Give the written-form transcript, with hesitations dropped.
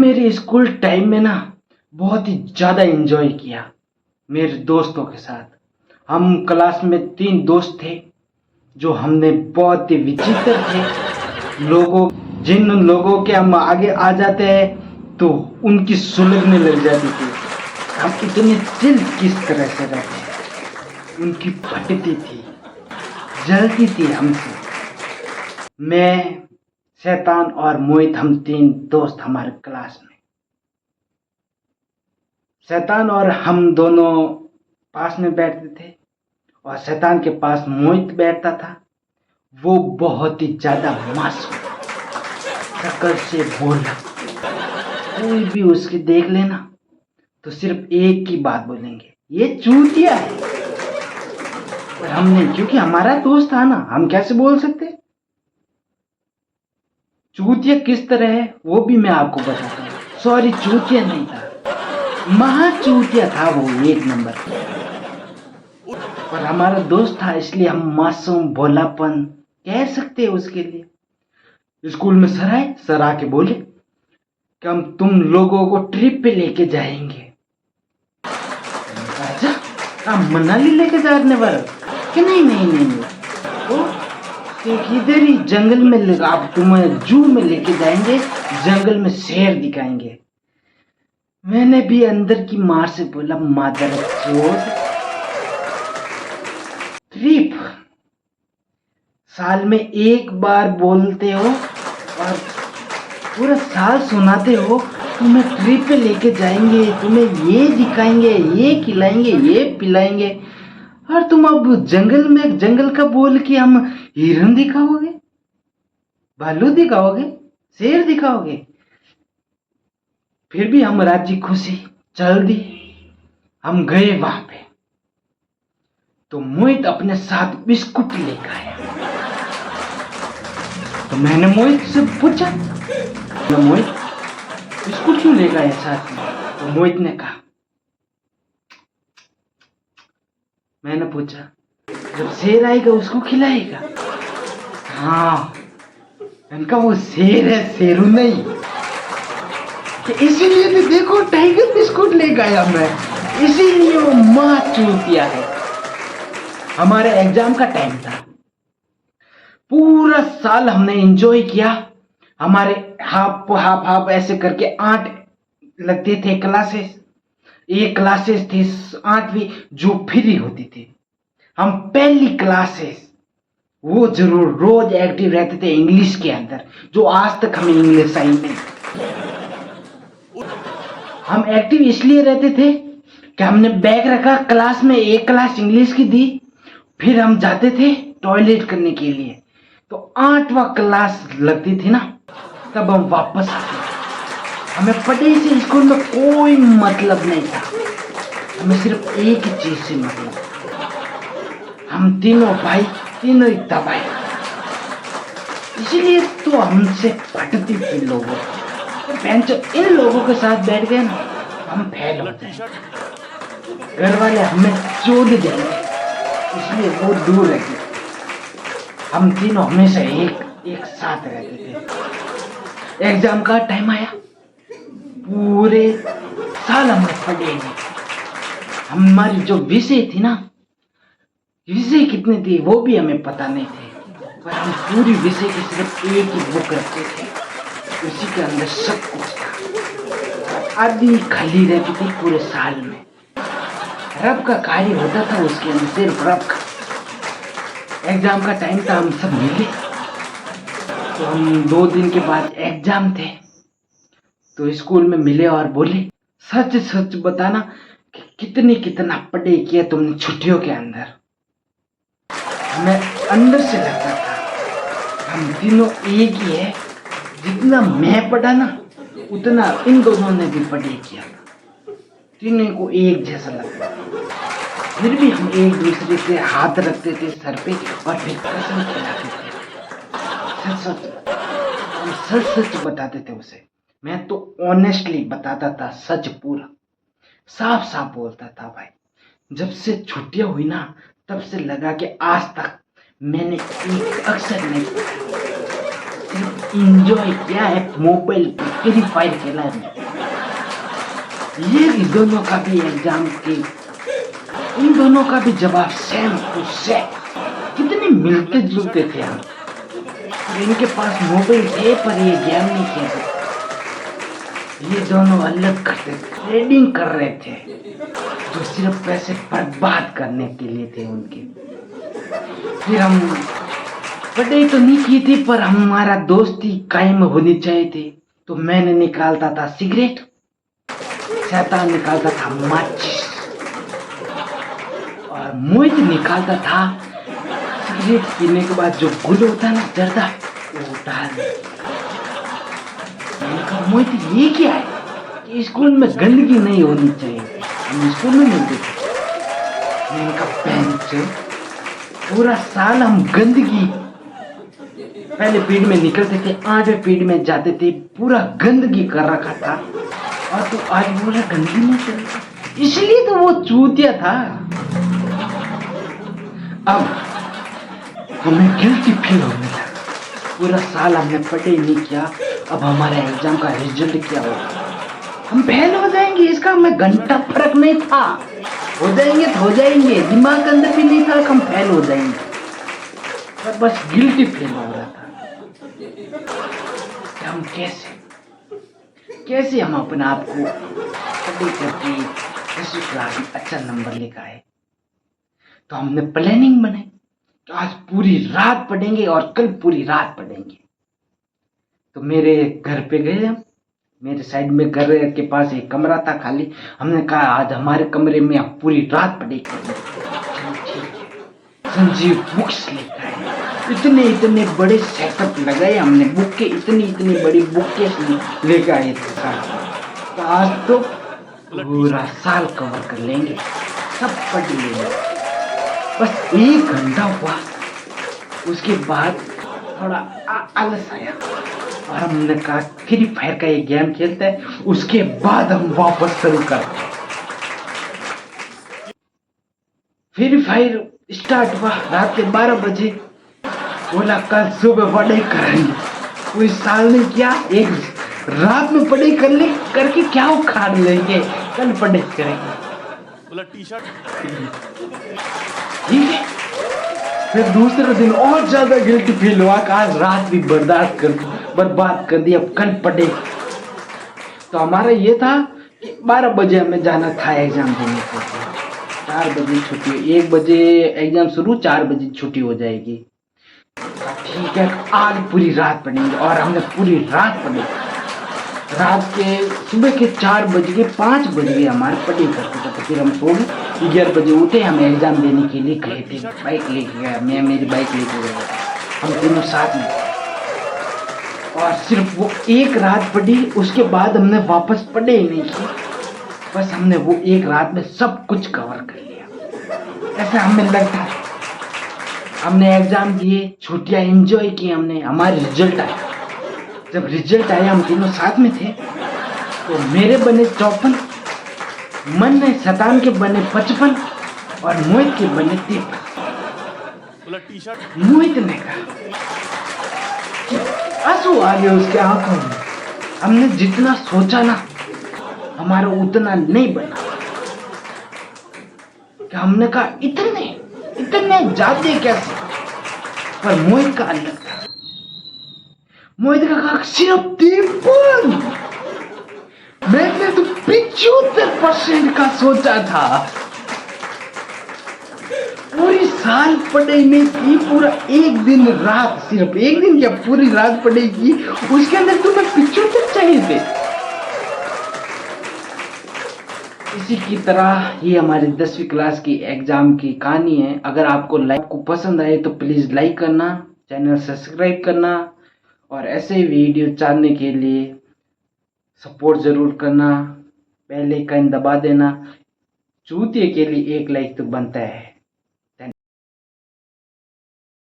मेरे school time में ना बहुत ही ज़्यादा एंजॉय किया मेरे दोस्तों के साथ। हम क्लास में 3 दोस्त थे जो हमने बहुत ही विचित्र थे लोगों, जिन लोगों के हम आगे आ जाते हैं तो उनकी सुलगने लग जाती थी। हम इतने दिल किस तरह से रहते हैं, उनकी फटती थी, जलती थी हमसे। मैं, शैतान और मोहित, हम 3 दोस्त हमारे क्लास में। शैतान और हम दोनों पास में बैठते थे और शैतान के पास मोहित बैठता था। वो बहुत ही ज्यादा मासूम, शक्ल से भोला, कोई भी उसके देख लेना तो सिर्फ एक ही बात बोलेंगे, ये चूतिया है। और हमने, क्योंकि हमारा दोस्त था ना, हम कैसे बोल सकते। चूतिया किस तरह है वो भी मैं आपको बताता हूँ। सॉरी, चूतिया नहीं था, महा चूतिया था वो, 1 नंबर। और हमारा दोस्त था इसलिए हम मासूम भोलापन कह सकते हैं उसके लिए। स्कूल में सर आए, सर आके बोले कि हम तुम लोगों को ट्रिप पे लेके जाएंगे। अच्छा, हम मनाली लेके जाने वाले कि नहीं नहीं नहीं, नहीं। इधर ही जंगल में आप तुम्हें जू में लेके जाएंगे, जंगल में शेर दिखाएंगे। मैंने भी अंदर की मार से बोला, मादर चोद, ट्रिप साल में 1 बार बोलते हो और पूरा साल सुनाते हो तुम्हें ट्रिप पे लेके जाएंगे, तुम्हें ये दिखाएंगे, ये खिलाएंगे, ये पिलाएंगे, और तुम अब जंगल में, जंगल का बोल के हम हिरन दिखाओगे, भालू दिखाओगे, शेर दिखाओगे। फिर भी हम राजी खुशी चल दी। हम गए वहां पे तो मोहित अपने साथ बिस्कुट लेकर आया। तो मैंने मोहित से पूछा, मोहित बिस्कुट क्यों लेकर आया साथ में? तो मोहित ने कहा, मैंने पूछा जब शेर आएगा उसको खिलाएगा? हाँ, इनका वो शेर है, शेरू नहीं। कि इसीलिए तो देखो टाइगर बिस्कुट लेकर आया मैं, इसीलिए वो मां चूतिया है। हमारे एग्जाम का टाइम था, पूरा साल हमने एंजॉय किया। हमारे हाफ हाफ हाफ ऐसे करके 8 लगते थे क्लासेस। एक क्लासेस थी 8वीं जो फ्री होती थी। हम पहली क्लासेस वो जरूर रोज एक्टिव रहते थे इंग्लिश के अंदर, जो आज तक हमें इंग्लिश आई नहीं। हम एक्टिव इसलिए रहते थे कि हमने बैग रखा, क्लास में 1 क्लास इंग्लिश की दी, फिर हम जाते थे टॉयलेट करने के लिए। तो 8वां क्लास लगती थी ना, तब हम वापस आते थे। हमें पढ़ाई से स्कूल में कोई मतलब नहीं था, हमें सिर्फ एक ही चीज से मतलब। हम तीनों भाई, तीनों ही दबाए, इसीलिए तो हमसे फटती थी लोगों। इन लोगों के साथ बैठ गए ना, हम फेल हो जाएंगे, घर वाले हमें चोद देंगे, इसलिए वो दूर रहते। हम तीनों हमेशा एक साथ रहते थे। एग्जाम का टाइम आया, पूरे साल हमने पढ़े नहीं। हमारी जो विषय थी ना, विषय कितने थे वो भी हमें पता नहीं थे, पर हम पूरी विषय की सिर्फ एक ही बुक रखते थे, उसी के अंदर सब कुछ था। आधी खाली रहती थी पूरे साल में। रब का कार्य होता था उसके अंदर, सिर्फ रब का। एग्जाम का टाइम था, हम सब मिले। तो हम 2 दिन के बाद एग्जाम थे, तो स्कूल में मिले और बोले, सच सच बताना कि कितना पढ़े किया तुमने छुट्टियों के अंदर। हमें अंदर से लगता था हम तीनों एक ही है, जितना मैं पढ़ा ना उतना इन दोनों ने भी पढ़े किया था, तीनों को एक जैसा लगता था। फिर भी हम एक दूसरे के हाथ रखते थे सर पे और फिर कसम खिलाते थे। हम सच बताते थे उसे। मैं तो ऑनेस्टली बताता था, सच पूरा साफ साफ बोलता था भाई। जब से छुट्टियां हुई ना, तब से लगा कि आज तक मैंने एक अक्षर नहीं पढ़ा। सिर्फ इंजॉय किया है, मोबाइल पे फ्री फायर खेला है। ये भी दोनों का भी एग्जाम की, इन दोनों का भी जवाब सेम टू सेम। कितने मिलते जुलते थे हम। इनके पास मोबाइल थे पर ये गेम नहीं खेलते। ये दोनों अलग करते, ट्रेडिंग कर रहे थे जो सिर्फ पैसे बर्बाद करने के लिए थे उनके। फिर हम पढ़ाई तो नहीं की थी पर हमारा दोस्ती कायम होनी चाहिए थी। तो मैंने निकालता था सिगरेट, शैतान निकालता था माचिस, और मोहित निकालता था सिगरेट पीने के बाद जो गुल होता है ना जर्दा, वो डाल। मैंने कहा मोहित ये क्या है कि स्कूल में गंदगी नहीं होनी चाहिए, हम स्कूल में मिलते थे। मैंने कहा बेंच पूरा साल हम गंदगी, पहले पीरियड में निकलते थे, 8वें पीरियड में जाते थे, पूरा गंदगी कर रखा था, और तू आज बोला गंदगी नहीं चलती। इसलिए तो वो चूतिया था। अब हमें गिल्टी फील होने लगा। पूरा साल हमने पढ़ाई नहीं किया, अब हमारे एग्जाम का रिजल्ट क्या होगा, हम फेल हो जाएंगे, इसका हमें घंटा फर्क नहीं था। हो जाएंगे तो हो जाएंगे, दिमाग के अंदर भी नहीं था कि हम फेल हो जाएंगे, पर बस गिल्टी फील हो रहा था कि हम कैसे हम अपने आप को पढ़ाई करके 10वीं क्लास में अच्छा नंबर लेकर आए। तो हमने प्लानिंग बनाई कि आज पूरी रात पढ़ेंगे और कल पूरी रात पढ़ेंगे। तो मेरे घर पे गए हम, मेरे साइड में घर के पास एक कमरा था खाली। हमने कहा आज हमारे कमरे में आप पूरी रात पढ़ाई करेंगे। ठीक है, संजीव बुक्स लेकर आए, इतने बड़े सेटअप लगाए हमने, बुक के इतनी बड़ी बुक लेकर आए थे। तो आज तो पूरा साल कवर कर लेंगे, सब पढ़ लेंगे। बस 1 घंटा हुआ, उसके बाद थोड़ा आलस आया और हमने कहा फ्री फायर का ये गेम खेलते हैं, उसके बाद हम वापस शुरू करते हैं। फ्री फायर स्टार्ट हुआ रात के 12 बजे। बोला कल सुबह पढ़ाई करेंगे। कोई साल ने किया, एक रात में पढ़ाई कर ले, करके क्या उखाड़ लेंगे, कल पढ़ाई करेंगे। बोला टी-शर्ट ठीक है। फिर दूसरे दिन और ज्यादा गिल्टी फील हुआ कि आज रात भी बर्बाद कर दी, अब कल पढ़े। तो हमारा ये था कि 12 बजे हमें जाना था एग्जाम देने के लिए, 4 बजे छुट्टी, 1 बजे एग्जाम शुरू, 4 बजे छुट्टी हो जाएगी। ठीक है, आज पूरी रात पढ़ेंगे, और हमने पूरी रात पढ़ी। रात के सुबह के 4 बज गए, 5 बज गए हमारे पढ़ाई करते करते। फिर हम सो गए, 11 बजे उठे, हम एग्जाम देने के लिए गए थे। बाइक लेके गया, मैं मेरी बाइक लेके गया, हम तीनों साथ में। और सिर्फ वो 1 रात पढ़ी, उसके बाद हमने वापस पढ़ाई नहीं की। बस हमने वो 1 रात में सब कुछ कवर कर लिया, ऐसा हमें लगता है। हमने एग्जाम दिए, छुट्टियां एंजॉय की हमने। हमारा रिजल्ट आया, जब रिजल्ट आया हम तीनों साथ में थे। तो मेरे बने 54, मन ने शैतान के बने 55, और मोहित के बने 53। मोहित ने कहा, आंसू आ गए उसके आंखों में। हमने जितना सोचा ना, हमारा उतना नहीं बना। कि हमने कहा इतने ज्यादा कैसे, पर मोहित का अलग था। मोहित का कहा सिर्फ 53, मैंने तो 75% का सोचा था। पूरी साल पढ़ाई नहीं की, पूरा 1 दिन रात, सिर्फ 1 दिन क्या पूरी रात पढ़ाई की, उसके अंदर तुम्हें 75 चाहिए थे। इसी की तरह ये हमारी 10वीं क्लास की एग्जाम की कहानी है। अगर आपको पसंद आए तो प्लीज लाइक करना, चैनल सब्सक्राइब करना, और ऐसे वीडियो जानने के लिए सपोर्ट जरूर करना, बेल आइकन दबा देना। चूतिए के लिए 1 लाइक तो बनता है।